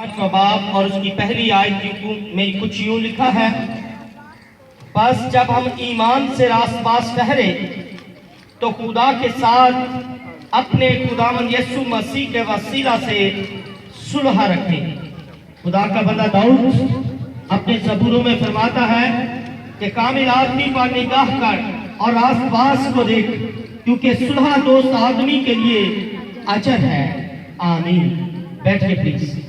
बाब और उसकी पहली आयत में कुछ यूं लिखा है, बस जब हम ईमान से रास्तबाज ठहरे तो खुदा के साथ अपने खुदावंद यीशु मसीह के वसीला से सुलह रखें। खुदा का बंदा दाऊद अपने ज़बूरों में फरमाता है कि कामिल आदमी पर निगाह कर और रास्तबाज को देख, क्योंकि सुलह दोस्त आदमी के लिए अजर है। आमीन। बैठिए प्लीज।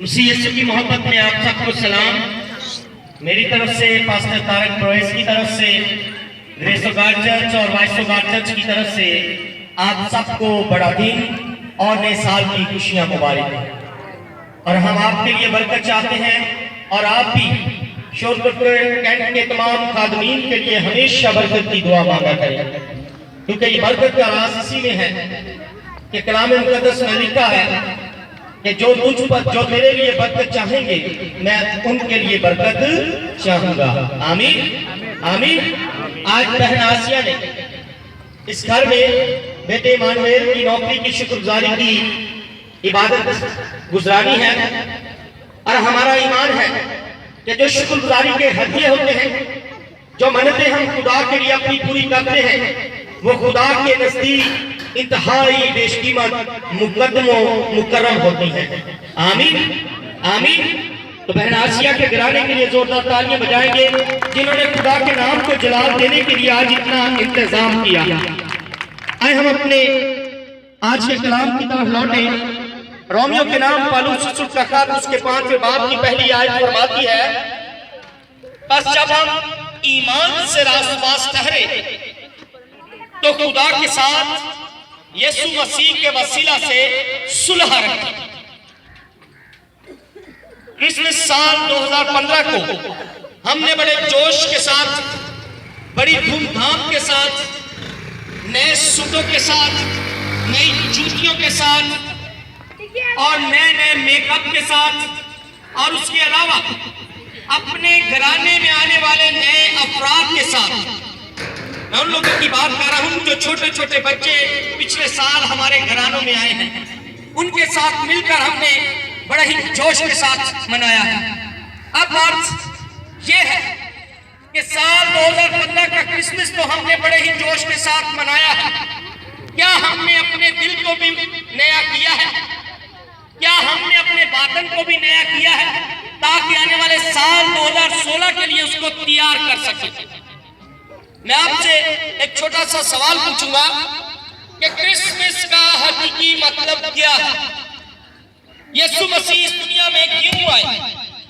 मसीह यीशु की मोहब्बत में आप सबको सलाम। मेरी तरफ से पास्टर तारक प्रोएस की तरफ से, ग्रेस ऑफ गॉड चर्च और वॉइस ऑफ गॉड चर्च की तरफ से आप सबको बड़ा दिन और नए साल की खुशियां मुबारक हैं। और हम आपके लिए बरकत चाहते हैं और आप भी शोरपुर कैंट के तमाम खादमीन के लिए हमेशा बरकत की दुआ मांगा करें, क्योंकि ये बरकत का राज इसी में है कि कलाम मुकद्दस में लिखा है कि जो तुझ पर, जो मेरे लिए बरकत चाहेंगे, मैं उनके लिए बरकत चाहूंगा। आमीन आमीन। आज बहन आसिया ने इस घर में बेटे मानवेल की नौकरी की शुक्रगुजारी की इबादत गुजारी है, और हमारा ईमान है कि जो शुक्रगुजारी के हदिये होते हैं, जो मन्नतें हम खुदा के लिए अपनी पूरी करते हैं, वो खुदा के नजदीक इंतहाई बेशकीमत मुकद्दमों मुकर्रम होती हैं। आमीन आमीन। तो बहन आसिया के घराने के लिए जोरदार तालियां बजाएंगे, जिन्होंने खुदा के नाम को जलाल देने के लिए आज इतना इंतजाम किया। आए हम अपने आज के कलाम की तरफ लौटे। रोमियो के नाम पौलुस का खत उसके 5वें बाब की पहली आयत फरमाती है, बस जब हम ईमान से रास्तबाज ठहरे तो खुदा के साथ यीशु मसीह के वसीला से सुलह रखी। क्रिसमस साल 2015 को हमने बड़े जोश के साथ, बड़ी धूमधाम के साथ, नए सूटों के साथ, नई जूतियों के साथ और नए नए मेकअप के साथ, और उसके अलावा अपने घराने में आने वाले नए अफराद के साथ, मैं उन लोगों की बात कर रहा हूं जो छोटे छोटे बच्चे पिछले साल हमारे घरानों में आए हैं, उनके साथ मिलकर हमने बड़ा ही जोश के साथ मनाया है। अब बात यह है कि साल 2015 का क्रिसमस तो हमने बड़े ही जोश के साथ मनाया है। क्या हमने अपने दिल को भी नया किया है? क्या हमने अपने बातन को भी नया किया है, ताकि आने वाले साल 2016 के लिए उसको तैयार कर सके? मैं आपसे एक छोटा सा सवाल पूछूंगा कि क्रिसमस का हकीकी मतलब क्या है? यीशु मसीह इस दुनिया में क्यों आए?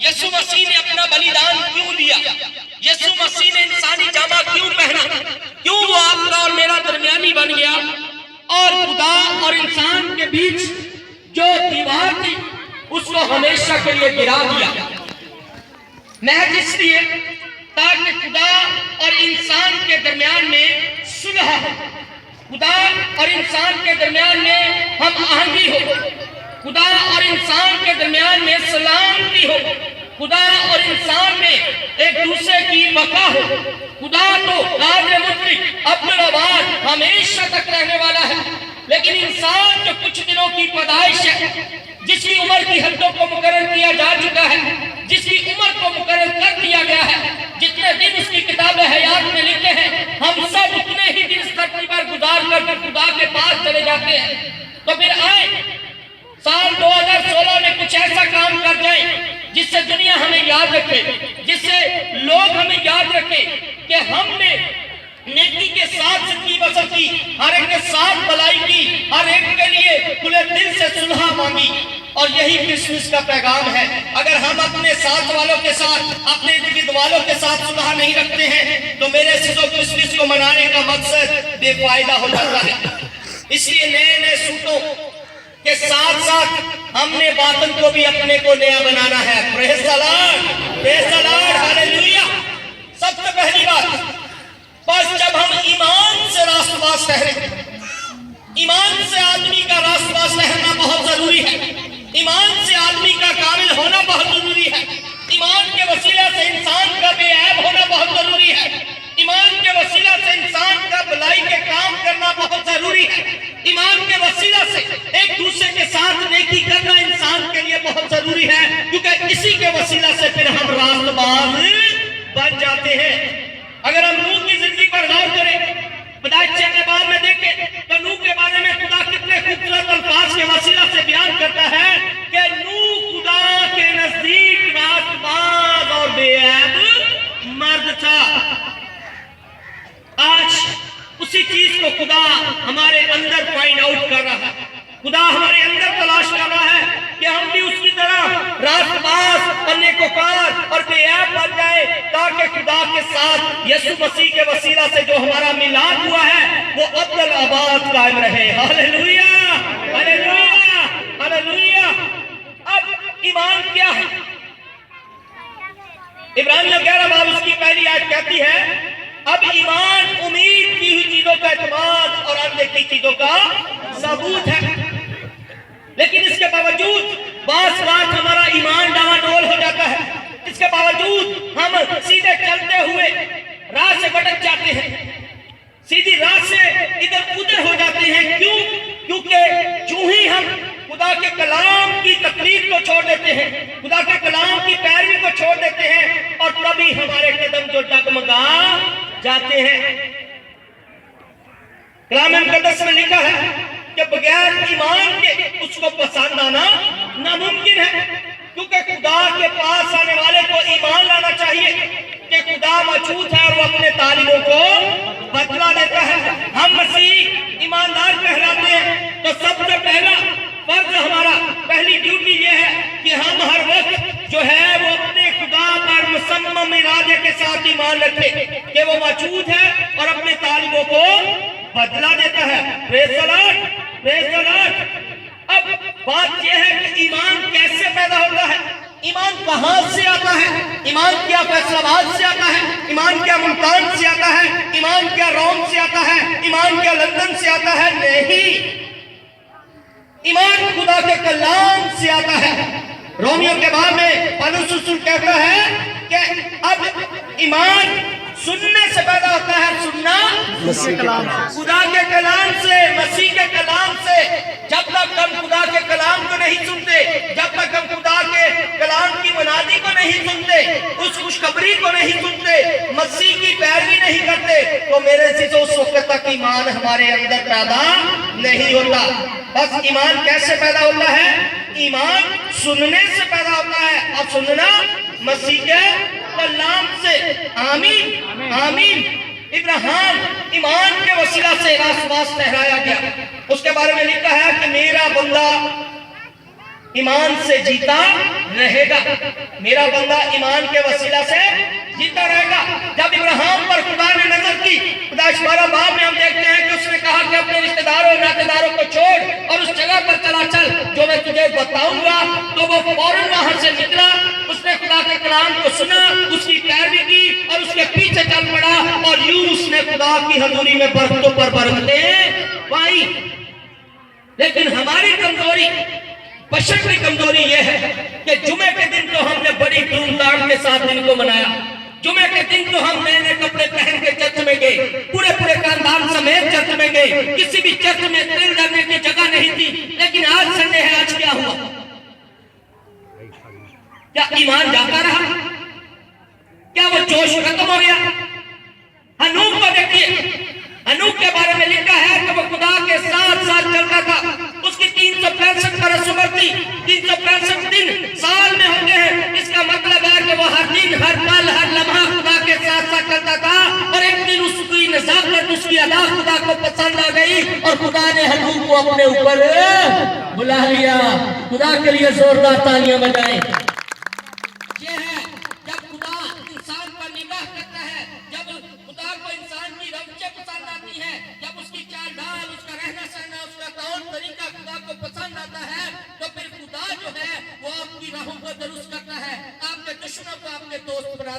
यीशु मसीह ने अपना बलिदान क्यों दिया? यीशु मसीह ने इंसानी जामा क्यों पहना? क्यों वो आपका और मेरा दरमियानी बन गया और खुदा और इंसान के बीच जो दीवार थी उसको हमेशा के लिए गिरा दिया? महज इसलिए ताकि खुदा और इंसान के दरमियान में सुलह हो, खुदा और इंसान के दरमियान में हम आहंगी हो, खुदा और इंसान के दरमियान में सलामती हो, खुदा और इंसान में एक दूसरे की बका हो। खुदा तो कादिर मुतलक अब्दुल अवाद हमेशा तक रहने वाला है, लेकिन इंसान जो कुछ दिनों की पैदाइश है, जिसकी उम्र की हदों को मुकर्रर किया जा चुका है, जिसकी उम्र को मुकर्रर कर दिया गया है, जितने दिन उसकी किताब हयात में लिखे हैं, हम सब उतने ही दिन इस धरती पर गुजार कर खुदा के पास चले जाते हैं। तो फिर आए साल 2016 में कुछ ऐसा काम कर जाए जिससे दुनिया हमें याद रखे, जिससे लोग हमें याद रखे कि हमने नेकी के साथ जिंदगी बसर की, हर एक के साथ भलाई की, हर एक के लिए खुले दिल से सुलह मांगी। और यही क्रिसमस का पैगाम है। अगर हम अपने साथ वालों के साथ, अपने इर्द वालों के साथ सुलह नहीं रखते हैं तो मेरे से तो क्रिसमस को मनाने का मकसद बेफायदा हो जाता है। इसलिए नए नए सूटों के साथ साथ हमने बातन को भी अपने को नया बनाना है। Praise the Lord, praise the Lord, hallelujah. सबसे पहली बात, बस जब हम ईमान से रास्तबाज ठहरे, ईमान से आदमी का रास्तबाज ठहरना बहुत जरूरी है। ईमान से आदमी का कामिल होना बहुत जरूरी है। ईमान के वसीला से इंसान का बेऐब होना बहुत जरूरी है। ईमान के वसीला से इंसान का भलाई के ईमान के वसीला से एक दूसरे के साथ नेकी करना इंसान के लिए बहुत जरूरी है, क्योंकि इसी के वसीला से फिर हम रास्तबाज बन जाते हैं। अगर हम नूह की जिंदगी पर गौर करें, बदाइचे के बाद में देखें तो नूह के बारे में खुदा कितने खूबसूरत अल्फाज के वसीला से बयान करता है कि नूह खुदा के नजदीक रास्तबाज और बेअब मर्द था। आज उसी चीज को खुदा हमारे अंदर फाइंड आउट कर रहा है, खुदा हमारे अंदर तलाश कर रहा है कि हम भी उसकी तरह रास्तबाज और नेकोकार और बेअब बन जाए, ताकि खुदा के साथ यीशु मसीह के वसीला से जो हमारा मिलाप हुआ है वो अब्दुल आबाद कायम रहे। Hallelujah, hallelujah, hallelujah. अब ईमान क्या है? इब्रानियों 11 बाब उसकी पहली आयत कहती है, अब ईमान उम्मीद की हुई चीजों का एतमाद और अनदेखी चीजों का सबूत है। लेकिन इसके बावजूद बास बात हमारा ईमान डावाडोल हो जाता है, इसके बावजूद हम सीधे चलते हुए राह से भटक जाते हैं, सीधी राह से इधर उधर हो जाते हैं। क्यों? क्योंकि जो ही हम खुदा के कलाम की तकलीफ को छोड़ देते हैं, खुदा के कलाम की पैरवी को छोड़ देते हैं, और तभी हमारे कदम जो डगमगा जाते हैं। कलाम मुकद्दस में लिखा है कि बगैर ईमान के उसको पसंद आना नामुमकिन है, क्योंकि खुदा के पास आने वाले को ईमान लाना चाहिए कि खुदा मौजूद है और वो अपने तालिबों को बदला देता है। हम मसीह ईमानदार कहलाते हैं तो सबसे पहला फर्ज हमारा, पहली ड्यूटी ये है कि हम हर वक्त जो है वो अपने खुदा पर मुसम्मम इरादे के साथ ईमान रखें कि वो मौजूद है और अपने तालिबों को बदला देता है। Praise the Lord, praise the Lord. अब बात यह है कि ईमान कैसे पैदा होता है, ईमान कहां से आता है, ईमान क्या फैसलाबाद से आता है, ईमान क्या मुल्तान से आता है, ईमान क्या रोम से आता है, ईमान क्या लंदन से आता है? नहीं, ईमान खुदा के कलाम से आता है। रोमियो के बाब में पौलुस रसूल कहता है कि अब ईमान सुनने से पैदा होता है, सुनना मसीह के कलाम से, खुदा के कलाम से, मसीह के कलाम से। जब तक हम खुदा के कलाम को नहीं सुनते, जब तक हम खुदा के कलाम की मुनादी को नहीं सुनते, उस खुशखबरी को नहीं सुनते, मसीह की पैरवी नहीं करते, तो मेरे से उस वक्त तक ईमान हमारे अंदर पैदा नहीं होता। बस ईमान कैसे पैदा होता है? ईमान सुनने से पैदा होता है, और सुनना मसीह के कलाम से। आमीन, आमीन। इब्राहिम ईमान के वसीला से रास्तबाज ठहराया गया। उसके बारे में लिखा है कि मेरा बंदा ईमान से जीता रहेगा, मेरा बंदा ईमान के वसीला से जीता रहेगा। जब इब्राहिम पर खुदा ने नजर की, खुदा 12 बाब में हम देखते हैं कि उसने कहा कि अपने रिश्तेदारों नातेदारों को छोड़ और उस जगह पर चला चल जो मैं तुझे बताऊंगा। तो वो फौरन वहां से निकला, उसने खुदा के कलाम को सुना, उसकी पैरवी की और उसके पीछे चल पड़ा, और यूं उसने खुदा की हजूरी में बरकतों पर बरकतें पाई। लेकिन हमारी कमजोरी, बशर की कमजोरी यह है कि जुमे के दिन तो हमने बड़ी धूमधाम के साथ दिन को मनाया। जुमे के दिन तो हम नए नए कपड़े पहन के चर्च में गए, पूरे पूरे खानदान समेत चर्च में गए, किसी भी चर्च में तिल करने की जगह नहीं थी। लेकिन आज संडे है, आज क्या हुआ? क्या ईमान जाता रहा? क्या वो जोश खत्म हो गया? हनूक को देखिए, हनूक के बारे में लिखा है कि वो खुदा के साथ साथ चलता था। उसकी 365 बरस उम्र थी, 365 दिन साल में होते हैं। इसका मतलब है कि वो हर दिन, हर पल, हर लम्हा खुदा के साथ साथ चलता था। और एक दिन उसकी नजाकत, उसकी अदा खुदा को पसंद आ गई और खुदा ने हनूक को अपने ऊपर बुला लिया। खुदा के लिए जोरदार तालियां बजाएं।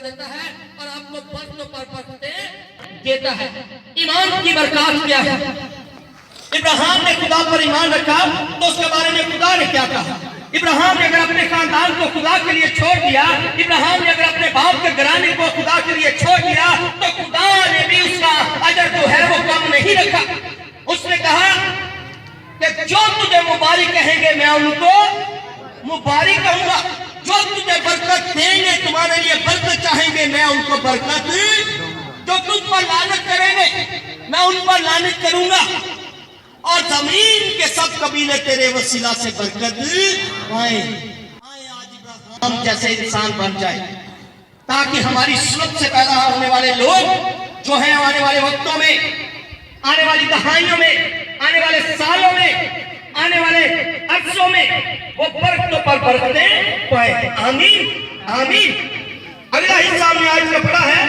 देता है और आपको बरकतों पर बरकतें देता है। ईमान की बरकत क्या है? इब्राहिम ने खुदा पर ईमान रखा तो उसके बारे में खुदा ने क्या कहा? इब्राहिम ने अगर अपने खानदान को खुदा के लिए छोड़ दिया, इब्राहिम ने अगर अपने बाप के घराने को खुदा के लिए छोड़ दिया, तो खुदा ने भी उसका अजर जो है वो कम नहीं रखा। उसने कहा जो तुझे मुबारक कहेंगे मैं उनको मुबारक कहूंगा, जो तुझे बरकत देंगे तुम्हारे लिए बरकत चाहेंगे मैं उनको बरकत, जो तुझ पर लानत करेंगे मैं उन पर लानत करूंगा, और जमीन के सब कबीले तेरे वसीला से बरकत पाए। आज हम जैसे इंसान बन जाए, ताकि हमारी सुलभ से पैदा होने वाले लोग जो हैं आने वाले वक्तों में, आने वाली दहाइयों में, आने वाले सालों में, आने वाले अरसों में वो बरकतों पर बरकतें पाए। आमीन आमीन। अगला हिस्सा हमने आज का पढ़ा है,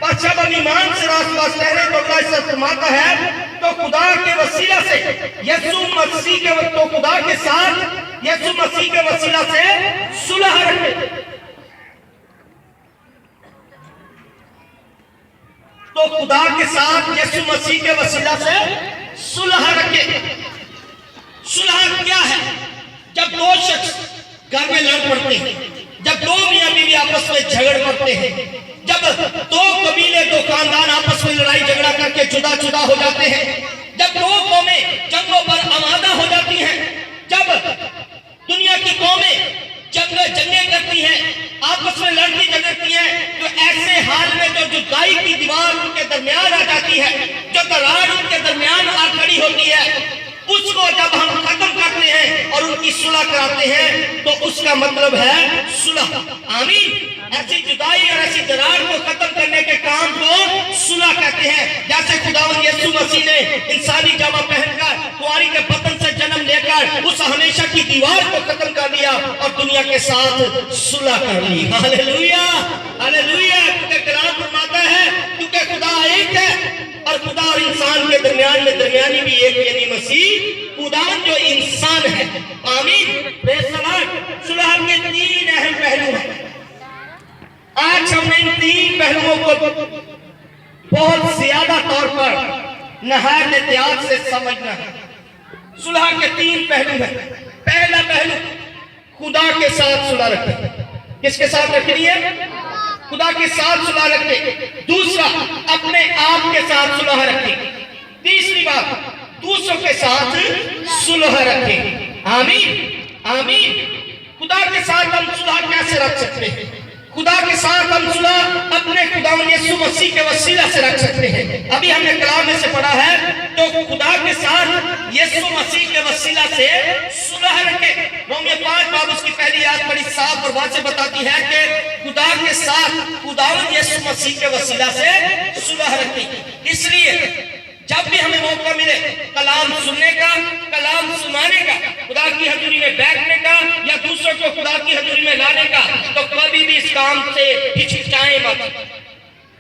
और जब हम ईमान से रास्ता ठहरे तो अगला हिस्सा फरमाता है तो खुदा के वसीला से यीशु मसीह के, तो खुदा के साथ यीशु मसीह के वसीला से सुलह रखे। तो खुदा के साथ यीशु मसीह के वसीला से सुलह रखे। सुलह क्या है? जब दो शख्स घर में लड़ पड़ते हैं, जब दो मियां बीवी आपस में झगड़ पड़ते हैं, जब दो कबीले, दो खानदान आपस में लड़ाई झगड़ा करके जुदा जुदा हो जाते हैं, जब दो कौमें जंगों पर आमादा हो जाती हैं, जब दुनिया की कौमें जंगें करती हैं, आपस में लड़ती झगड़ती हैं, तो ऐसे हाल में जो जुदाई की दीवार उनके दरमियान आ जाती है, जो दरार उनके दरमियान आ खड़ी होती है, उसको जब हम खत्म करते हैं और उनकी सुलह कराते हैं तो उसका मतलब है सुलह। आमीन। ऐसी जुदाई और ऐसी दरार को खत्म करने के काम को सुलह कहते हैं। जैसे खुदावंद यीशु मसीह ने इंसानी जामा पहनकर कुंवारी के बतन से जन्म लेकर उस हमेशा की दीवार को खत्म कर दिया और दुनिया के साथ सुलह कर ली। Hallelujah hallelujah. क्योंकि कलाम फरमाता है क्योंकि खुदा एक है और खुदा और इंसान के दरमियान में दरमियानी भी एक, यानी मसीह खुदा जो इंसान है। आमीन। सुलह के तीन अहम पहलू हैं। आज हमने इन तीन पहलुओं को बहुत ज्यादा तौर पर नहायत एहतियात से समझना है। सुलह के तीन पहलू हैं। पहला पहलू, खुदा के साथ सुलह रखें। किसके साथ रखनी है? खुदा के साथ सुलह रखें। दूसरा, अपने आप के साथ सुलह रखें। तीसरी बात, दूसरों के साथ सुलह रखें। आमीन आमीन। खुदा के साथ हम सुलह कैसे रख सकते हैं? खुदा के साथ हम सुलह अपने खुदावंद यीशु मसीह के वसीला से रख सकते हैं। अभी हमने कलाम में से पढ़ा है तो खुदा के साथ यीशु मसीह के वसीला से सुलह रखें। रोमियो 5 बाब उसकी पहली आयत बड़ी साफ और वाज़ेह बताती है कि खुदा के साथ खुदावंद यीशु मसीह के वसीला से सुलह रखें। इसलिए जब भी हमें मौका मिले कलाम सुनने का, कलाम सुनाने का, खुदा की हजूरी में बैठने का या दूसरों को खुदा की हजूरी में लाने का, तो कभी भी इस काम से हिचकिचाएं मत,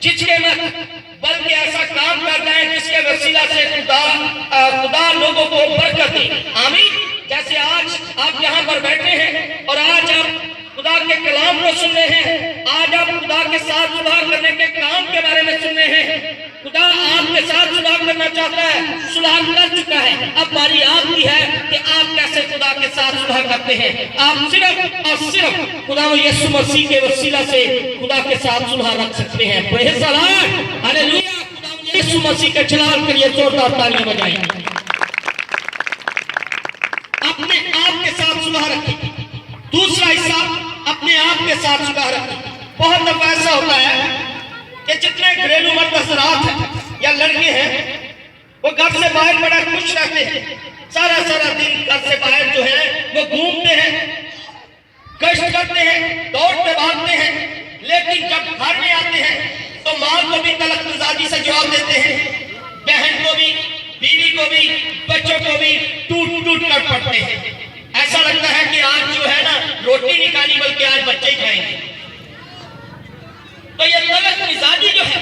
झिझके मत, बल्कि ऐसा काम कर जाए जिसके वसीला से खुदा लोगों को बरकत दे। आमीन। जैसे आज आप यहाँ पर बैठे हैं और आज आप खुदा के कलाम को सुन रहे हैं, आज आप खुदा के साथ सुलह करने के काम के बारे में सुन रहे हैं। खुदा आपके साथ सुलह करना चाहता है, सुलह कर चुका है, अब बारी आपकी है कि आप कैसे खुदा के साथ सुलह करते हैं। आप सिर्फ और सिर्फ खुदा यीशु मसीह के वसीला से खुदा के साथ सुलह रख सकते हैं। Praise the Lord. हालेलुया। खुदा यीशु मसीह के जलाल के लिए जोरदार तालियां बजाएं। अपने आप के साथ सुलह रखें। दूसरा हिस्सा, अपने आप के साथ सुलह रखें। बहुत दफा ऐसा होता है कि जितने घरेलू मर्द हज़रात हैं या लड़के हैं वो घर से बाहर बड़ा खुश रहते हैं, सारा दिन घर से बाहर जो है वो घूमते हैं, कष्ट करते हैं, दौड़ते भागते हैं, लेकिन जब घर में आते हैं तो माँ को भी तलक मिजाजी से जवाब देते हैं, बहन को भी, बीवी को भी, बच्चों को भी टूट कर पड़ते हैं। ऐसा लगता है कि आज जो है ना रोटी नहीं खानी बल्कि आज बच्चे ही खाएंगे। तो ये तलक मिजाजी जो है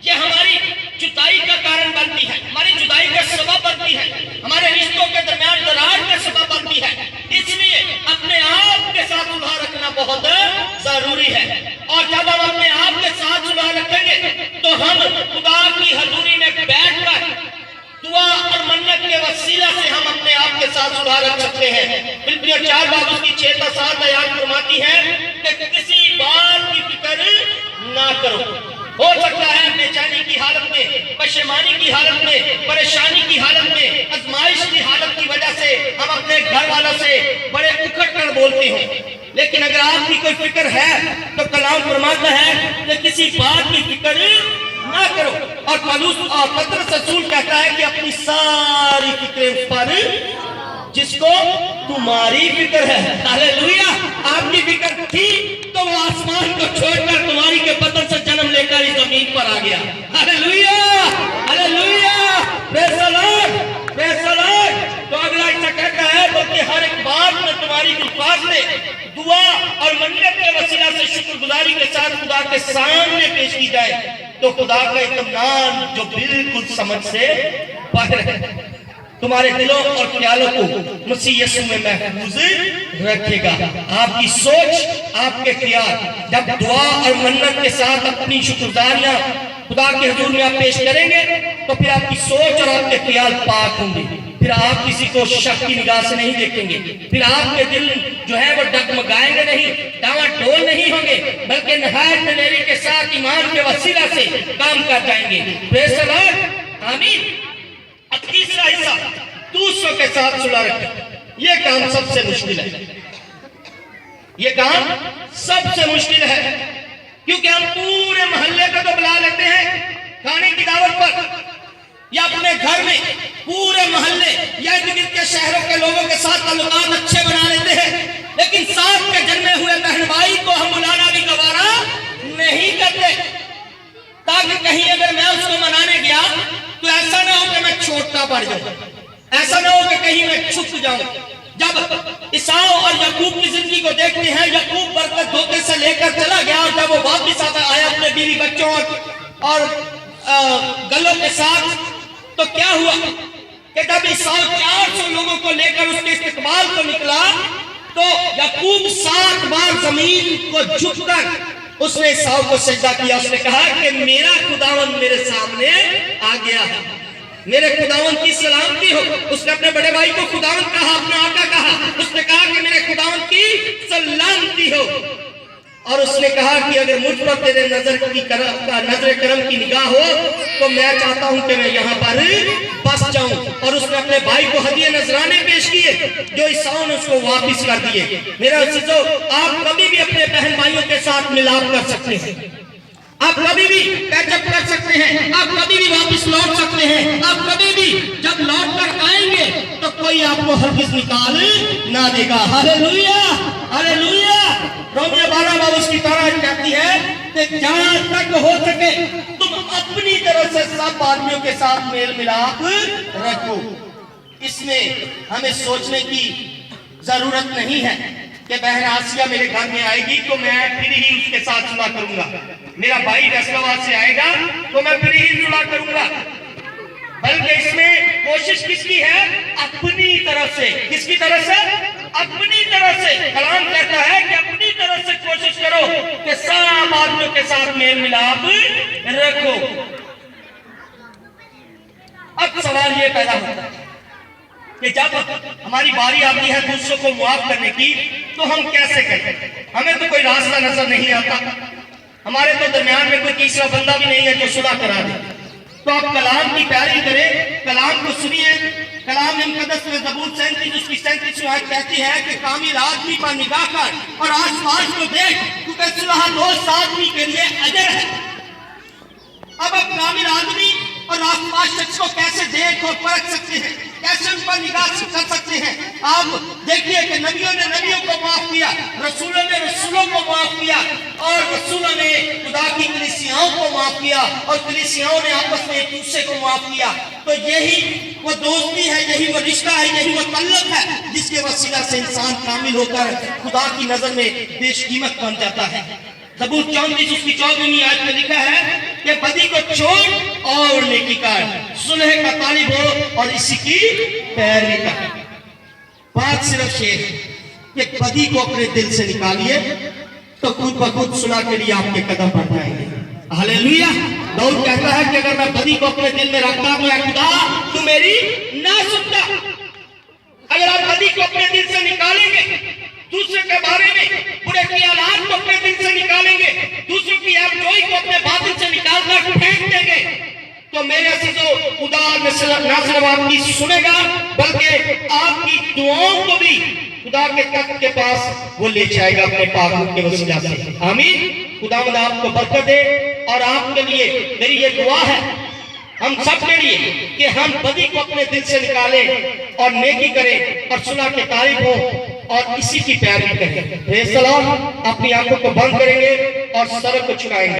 ये हमारी जुदाई का कारण बनती है, हमारी जुदाई का सबब बनती है, हमारे रिश्तों के दरमियान दरार का सबब बनती है। इसलिए अपने आप के साथ सुलह रखना बहुत जरूरी है। और जब हम अपने आप के साथ सुलह रखेंगे तो हम खुदा की हजूरी में बैठकर दुआ और मन्नत के वसीला से हम अपने आप के साथ सुलह रख सकते हैं। फिलिपियों 4 बाब उसकी 6 से 7 आयत फरमाती है कि किसी बात की फिक्र ना करो। हो सकता है बेचैनी की हालत में, परेशानी की हालत में, परेशानी की हालत में, आजमाइश की हालत की वजह से वालों से बड़े उखड़ कर बोलते हो, लेकिन अगर आपकी कोई फिक्र है तो कलाम फरमाता है कि किसी बात की फिक्र ना करो। और पतरस रसूल कहता है कि अपनी सारी फिक्रें उस पर जिसको तुम्हारी फिक्र है। हालेलुया। आपकी फिक्र थी तो वो आसमान को छोड़कर तुम्हारी के बदन से जन्म लेकर इस जमीन पर आ गया। Hallelujah, hallelujah, praise the Lord, praise the Lord. तो अगला ऐसा कहता है बल्कि हर एक बात में तुम्हारी अल्फाज में दुआ और मन्नत के वसीला से शुक्रगुजारी के साथ खुदा के सामने पेश की जाए तो खुदा का इत्मीनान जो बिल्कुल समझ से बाहर है तुम्हारे दिलों और ख्यालों को मसीह यीशु में महफूज रखेगा। आपकी सोच, आपके ख्याल जब दुआ और मन्नत के साथ अपनी शुक्रगुजारियां खुदा के हुजूर में आप पेश करेंगे तो फिर आपकी सोच और आपके ख्याल पाक होंगे। फिर आप किसी को शक की निगाह से नहीं देखेंगे। फिर आपके दिल जो है वो डगमगाएंगे नहीं, डावाडोल नहीं होंगे, बल्कि नहायत दिलेरी के साथ ईमान के वसीला से काम कर जाएंगे। प्रेज़ द लॉर्ड, आमीन। अब तीसरा हिस्सा दूसरों के साथ सुलह रखें। यह काम सबसे मुश्किल है, यह काम सबसे मुश्किल है, क्योंकि हम पूरे मोहल्ले को तो बुला लेते हैं खाने की दावत पर या अपने घर में, पूरे मोहल्ले या इर्द गिर्द के शहरों के लोगों के साथ ताल्लुकात अच्छे बना लेते हैं, लेकिन साथ के जन्मे हुए बहन भाई को हम बुलाना भी गवारा नहीं करते, ताकि कहीं अगर मैं उसको मनाने गया तो ऐसा ना हो कि मैं छोटा पड़ जाऊं, ऐसा ना हो कि कहीं मैं छुप जाऊं। जब ईसाऊ और याकूब की जिंदगी को देखते हैं, याकूब बरकत धोखे से लेकर चला गया और जब वो वापस आया अपने बीवी बच्चों और गलों के साथ, तो क्या हुआ कि जब ईसाऊ 400 लोगों को लेकर उसके इस्तकबाल को निकला तो याकूब 7 बार जमीन को झुककर उसने ईसाऊ को सजदा किया। उसने कहा कि मेरा खुदावंद मेरे सामने आ गया है, मेरे खुदावंद की सलामती हो। उसने अपने बड़े भाई को खुदावंद कहा, अपना आका कहा। उसने कहा कि मेरे खुदावंद की सलामती हो। और उसने कहा कि अगर मुझ पर तेरे नजर करम की निगाह हो तो मैं चाहता हूं कि मैं यहाँ पर बस जाऊं। और उसने अपने भाई को हदिये नजराने पेश किए जो ईसाऊ ने उसको वापस कर दिए। मेरा अजीजों, आप कभी भी अपने बहन भाइयों के साथ मिलाप कर सकते हैं, आप कभी भी पैचअप कर सकते हैं, आप कभी भी वापस लौट सकते हैं, आप कभी भी जब लौट कर आएंगे तो कोई आपको हरगिज़ निकाल ना देगा। Hallelujah, hallelujah. रोमियो 12 उसकी तरह कहती है कि जहां तक हो सके तुम अपनी तरफ से सब आदमियों के साथ मेल मिलाप रखो। इसमें हमें सोचने की जरूरत नहीं है कि बहन आसिया मेरे घर में आएगी तो मैं फिर ही उसके साथ सुलह करूंगा, मेरा भाई रसलाबाद से आएगा तो मैं फिर ही सुलह करूंगा। बल्कि इसमें कोशिश किसकी है? अपनी तरफ से। किसकी तरफ से? अपनी तरफ से। कलाम कहता है कि अपनी तरफ से कोशिश करो कि सब आदमियों के साथ मेल मिलाप रखो। अब सवाल ये पैदा होता है कि जब हमारी बारी आती है दूसरों को मुआफ करने की तो हम कैसे करें? हमें तो कोई रास्ता नजर नहीं आता, हमारे तो दरमियान में कोई तीसरा बंदा भी नहीं है जो सुलह करा दे। तो आप कलाम की पैरवी करें, कलाम को सुनिए। कलाम मुकद्दस में ज़बूर 37 उसकी 37 आयत कहती है कि कामिल आदमी पर निगाह कर और आसपास को देख, क्योंकि सुलह दोस्त आदमी के लिए अजर है। अब आप कामिल आदमी और आसपास शख्स को कैसे देख और परख सकते हैं, कैसे उन पर निगाह कर सकते हैं? आप देखिए कि नबियों ने नबियों को माफ किया, रसूलों ने रसूलों को माफ किया और रसूलों ने खुदा की कलीसियाओं को माफ किया और कलीसियाओं ने आपस में एक दूसरे को माफ किया। तो यही वो दोस्ती है, यही वो रिश्ता है, यही वो तल्लुक है जिसके वसीला से इंसान कामिल होकर खुदा की नजर में बेशकीमत बन जाता है। ज़बूर 34 उसकी 14वीं आयत में लिखा है कि बदी को छोड़ और नेकी कर, सुलह का तालिब हो और इसी की पैरवी कर। बात सिर्फ ये है कि बदी को अपने दिल से निकालिए तो खुद ब खुद सुलह के लिए आपके कदम बढ़ जाएंगे। हालेलुया। दाऊद कहता है कि अगर मैं बदी को अपने दिल में रखता तो खुदा तू मेरी ना सुनता। अगर आप बदी को अपने दिल से निकालेंगे, दूसरे के बारे में बुरे ख्यालात को अपने दिल से निकालेंगे, दूसरों की आपजोई को अपने बातिल से निकालकर फेंक देंगे, तो मेरे से तो खुदा न सिर्फ आपकी सुनेगा बल्कि आपकी दुआओं को भी खुदा के तख्त के पास वो ले जाएगा अपने पाक के वसीला से। आमीन। खुदावंद आपको बरकत दे। और आपके लिए मेरी ये दुआ है, हम सब के लिए, कि हम बदी को अपने दिल से निकालें और नेकी करें और सुलह के तारीफ हो और इसी की पैरवी करें। Praise the Lord. अपनी आंखों को बंद करेंगे और सर को झुकाएंगे।